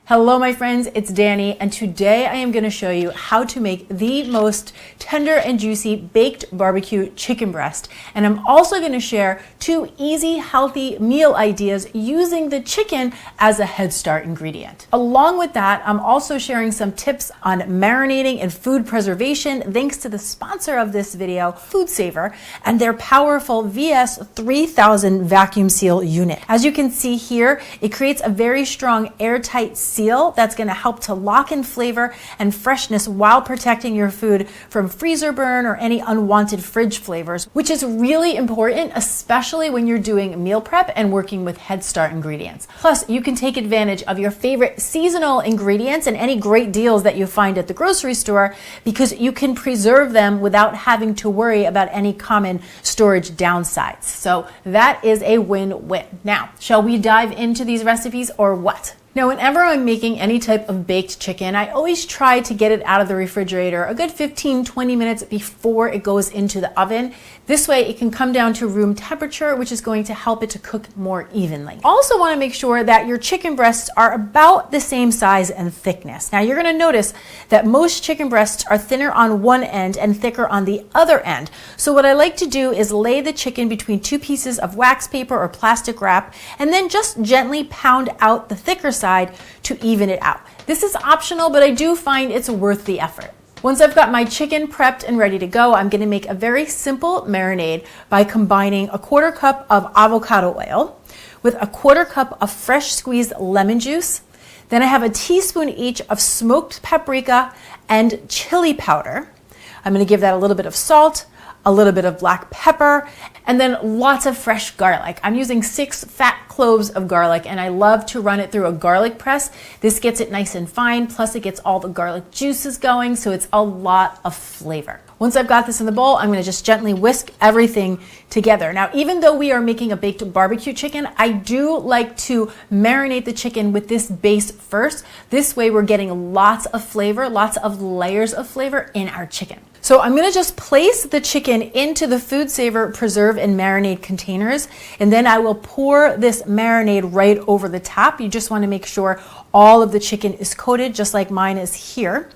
Hello my friends, it's Danny, and today I am going to show you how to make the most tender and juicy baked barbecue chicken breast. And I'm also going to share 2 easy, healthy meal ideas using the chicken as a head start ingredient. Along with that, I'm also sharing some tips on marinating and food preservation thanks to the sponsor of this video, FoodSaver, and their powerful VS3000 vacuum seal unit. As you can see here, it creates a very strong airtight seal that's going to help to lock in flavor and freshness while protecting your food from freezer burn or any unwanted fridge flavors, which is really important, especially when you're doing meal prep and working with Head Start ingredients. Plus, you can take advantage of your favorite seasonal ingredients and any great deals that you find at the grocery store because you can preserve them without having to worry about any common storage downsides. So that is a win-win. Now, shall we dive into these recipes or what? Now, whenever I'm making any type of baked chicken, I always try to get it out of the refrigerator a good 15-20 minutes before it goes into the oven. This way it can come down to room temperature, which is going to help it to cook more evenly. Also want to make sure that your chicken breasts are about the same size and thickness. Now, you're going to notice that most chicken breasts are thinner on one end and thicker on the other end. So what I like to do is lay the chicken between 2 pieces of wax paper or plastic wrap and then just gently pound out the thicker side to even it out. This is optional, but I do find it's worth the effort. Once I've got my chicken prepped and ready to go, I'm going to make a very simple marinade by combining a 1/4 cup of avocado oil with a 1/4 cup of fresh squeezed lemon juice. Then I have a teaspoon each of smoked paprika and chili powder. I'm going to give that a little bit of salt, a little bit of black pepper, and then lots of fresh garlic. I'm using 6 fat cloves of garlic, and I love to run it through a garlic press. This gets it nice and fine, plus it gets all the garlic juices going, so it's a lot of flavor. Once I've got this in the bowl, I'm going to just gently whisk everything together. Now, even though we are making a baked barbecue chicken, I do like to marinate the chicken with this base first. This way we're getting lots of flavor, lots of layers of flavor in our chicken. So I'm going to just place the chicken into the FoodSaver preserve and marinade containers, and then I will pour this marinade right over the top. You just want to make sure all of the chicken is coated, just like mine is here.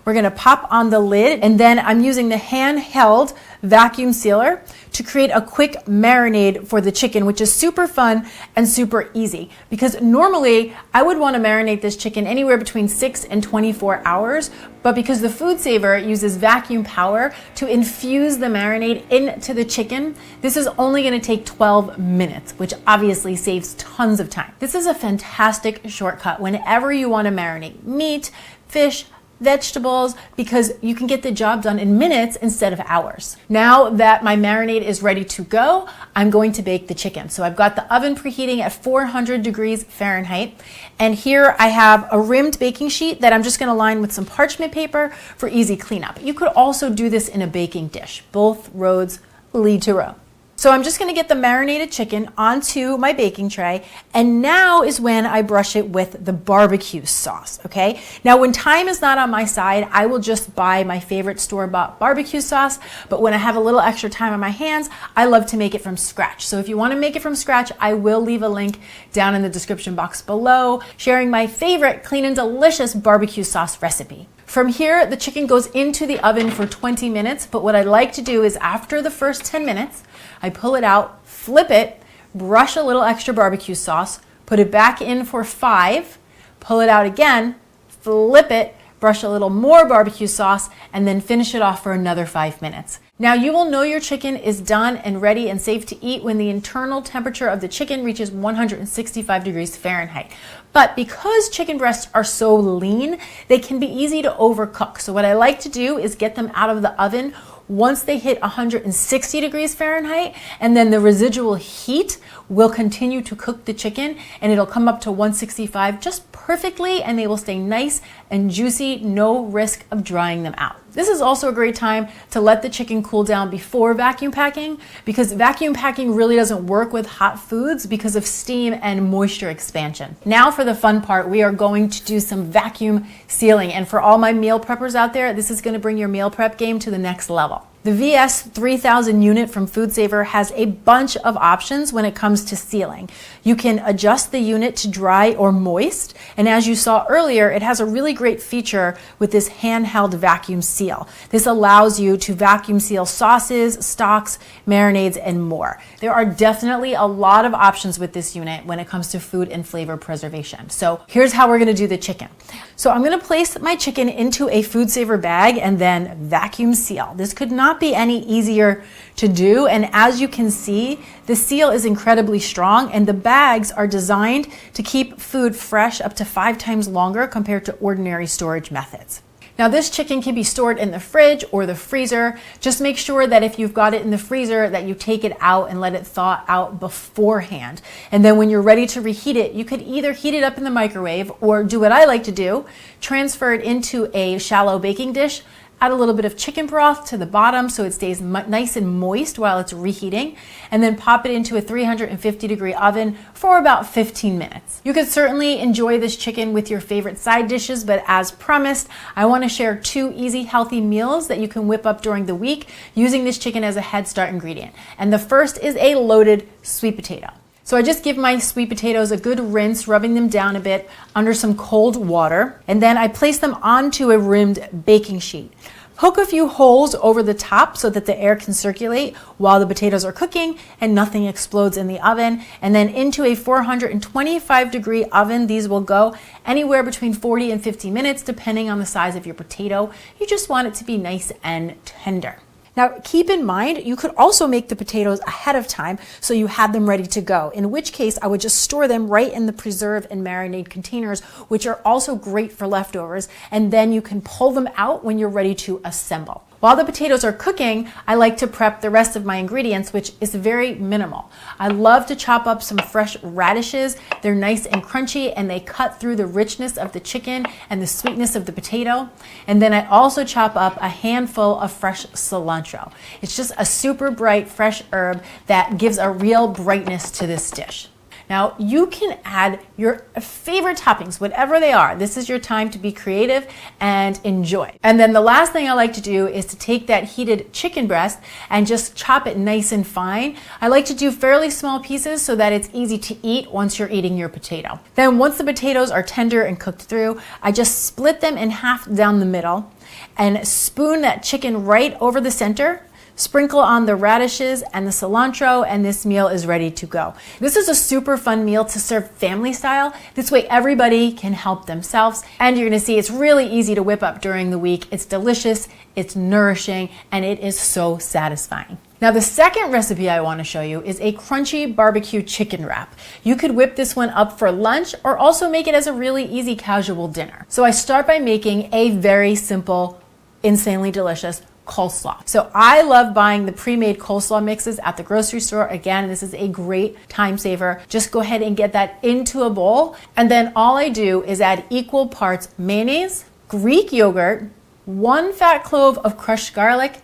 We're going to pop on the lid, and then I'm using the handheld vacuum sealer to create a quick marinade for the chicken, which is super fun and super easy. Because normally I would want to marinate this chicken anywhere between 6 and 24 hours, but because the FoodSaver uses vacuum power to infuse the marinade into the chicken, this is only going to take 12 minutes, which obviously saves tons of time. This is a fantastic shortcut whenever you want to marinate meat, fish, vegetables, because you can get the job done in minutes instead of hours. Now that my marinade is ready to go, I'm going to bake the chicken. So I've got the oven preheating at 400 degrees Fahrenheit. And here I have a rimmed baking sheet that I'm just going to line with some parchment paper for easy cleanup. You could also do this in a baking dish. Both roads lead to Rome. So I'm just going to get the marinated chicken onto my baking tray, and now is when I brush it with the barbecue sauce, okay? Now, when time is not on my side, I will just buy my favorite store-bought barbecue sauce, but when I have a little extra time on my hands, I love to make it from scratch. So if you want to make it from scratch, I will leave a link down in the description box below, sharing my favorite clean and delicious barbecue sauce recipe. From here, the chicken goes into the oven for 20 minutes, but what I like to do is after the first 10 minutes, I pull it out, flip it, brush a little extra barbecue sauce, put it back in for 5, pull it out again, flip it, brush a little more barbecue sauce, and then finish it off for another 5 minutes. Now, you will know your chicken is done and ready and safe to eat when the internal temperature of the chicken reaches 165 degrees Fahrenheit. But because chicken breasts are so lean, they can be easy to overcook. So what I like to do is get them out of the oven once they hit 160 degrees Fahrenheit, and then the residual heat will continue to cook the chicken, and it'll come up to 165 just perfectly, and they will stay nice and juicy, no risk of drying them out. This is also a great time to let the chicken cool down before vacuum packing, because vacuum packing really doesn't work with hot foods because of steam and moisture expansion. Now for the fun part, we are going to do some vacuum sealing, and for all my meal preppers out there, this is going to bring your meal prep game to the next level. The VS 3000 unit from FoodSaver has a bunch of options when it comes to sealing. You can adjust the unit to dry or moist, and as you saw earlier, it has a really great feature with this handheld vacuum seal. This allows you to vacuum seal sauces, stocks, marinades, and more. There are definitely a lot of options with this unit when it comes to food and flavor preservation. So here's how we're gonna do the chicken. So I'm gonna place my chicken into a FoodSaver bag and then vacuum seal. This could not be any easier to do, and as you can see, the seal is incredibly strong and the bags are designed to keep food fresh up to 5 times longer compared to ordinary storage methods. Now this chicken can be stored in the fridge or the freezer. Just make sure that if you've got it in the freezer that you take it out and let it thaw out beforehand. And then when you're ready to reheat it, you could either heat it up in the microwave or do what I like to do, transfer it into a shallow baking dish, add a little bit of chicken broth to the bottom so it stays nice and moist while it's reheating, and then pop it into a 350-degree oven for about 15 minutes. You could certainly enjoy this chicken with your favorite side dishes, but as promised, I want to share 2 easy, healthy meals that you can whip up during the week using this chicken as a head start ingredient. And the first is a loaded sweet potato. So I just give my sweet potatoes a good rinse, rubbing them down a bit under some cold water, and then I place them onto a rimmed baking sheet. Poke a few holes over the top so that the air can circulate while the potatoes are cooking and nothing explodes in the oven. And then into a 425-degree oven, these will go anywhere between 40 and 50 minutes depending on the size of your potato. You just want it to be nice and tender. Now, keep in mind, you could also make the potatoes ahead of time so you had them ready to go, in which case I would just store them right in the preserve and marinade containers, which are also great for leftovers, and then you can pull them out when you're ready to assemble. While the potatoes are cooking, I like to prep the rest of my ingredients, which is very minimal. I love to chop up some fresh radishes. They're nice and crunchy and they cut through the richness of the chicken and the sweetness of the potato. And then I also chop up a handful of fresh cilantro. It's just a super bright, fresh herb that gives a real brightness to this dish. Now, you can add your favorite toppings, whatever they are. This is your time to be creative and enjoy. And then the last thing I like to do is to take that heated chicken breast and just chop it nice and fine. I like to do fairly small pieces so that it's easy to eat once you're eating your potato. Then once the potatoes are tender and cooked through, I just split them in half down the middle and spoon that chicken right over the center. Sprinkle on the radishes and the cilantro, and this meal is ready to go. This is a super fun meal to serve family style. This way everybody can help themselves, and you're gonna see it's really easy to whip up during the week. It's delicious, it's nourishing, and it is so satisfying. Now the second recipe I want to show you is a crunchy barbecue chicken wrap. You could whip this one up for lunch or also make it as a really easy casual dinner. So I start by making a very simple, insanely delicious coleslaw. So I love buying the pre-made coleslaw mixes at the grocery store. Again, this is a great time saver. Just go ahead and get that into a bowl. And then all I do is add equal parts mayonnaise, Greek yogurt, 1 fat clove of crushed garlic,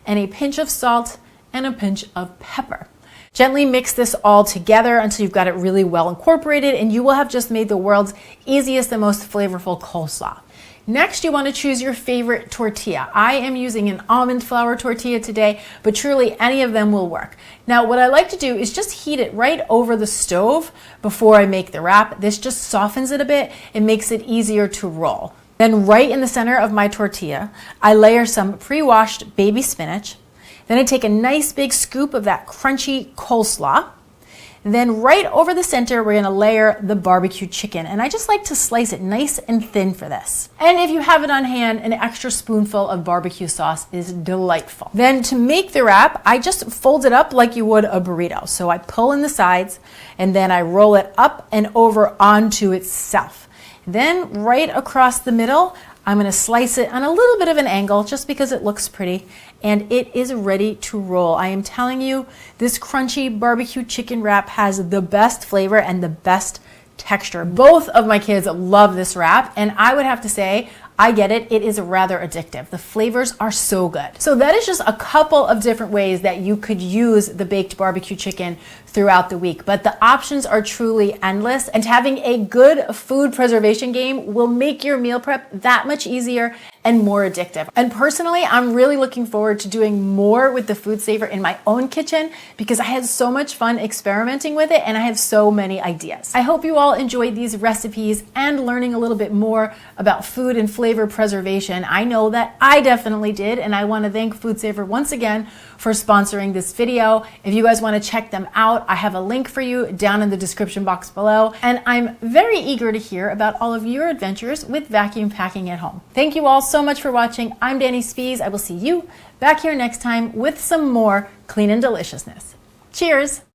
and a pinch of salt and a pinch of pepper. Gently mix this all together until you've got it really well incorporated, and you will have just made the world's easiest and most flavorful coleslaw. Next, you want to choose your favorite tortilla. I am using an almond flour tortilla today, but truly any of them will work. Now, what I like to do is just heat it right over the stove before I make the wrap. This just softens it a bit and makes it easier to roll. Then right in the center of my tortilla, I layer some pre-washed baby spinach. Then I take a nice big scoop of that crunchy coleslaw. And then right over the center, we're gonna layer the barbecue chicken. And I just like to slice it nice and thin for this. And if you have it on hand, an extra spoonful of barbecue sauce is delightful. Then to make the wrap, I just fold it up like you would a burrito. So I pull in the sides and then I roll it up and over onto itself. Then right across the middle, I'm going to slice it on a little bit of an angle just because it looks pretty, and it is ready to roll. I am telling you, this crunchy barbecue chicken wrap has the best flavor and the best texture. Both of my kids love this wrap, and I would have to say, I get it, it is rather addictive. The flavors are so good. So that is just a couple of different ways that you could use the baked barbecue chicken throughout the week, but the options are truly endless, and having a good food preservation game will make your meal prep that much easier and more addictive. And personally, I'm really looking forward to doing more with the FoodSaver in my own kitchen because I had so much fun experimenting with it and I have so many ideas. I hope you all enjoyed these recipes and learning a little bit more about food and flavor preservation. I know that I definitely did, and I want to thank FoodSaver once again for sponsoring this video. If you guys want to check them out, I have a link for you down in the description box below. And I'm very eager to hear about all of your adventures with vacuum packing at home. Thank you all so much for watching. I'm Danny Spies. I will see you back here next time with some more clean and deliciousness. Cheers!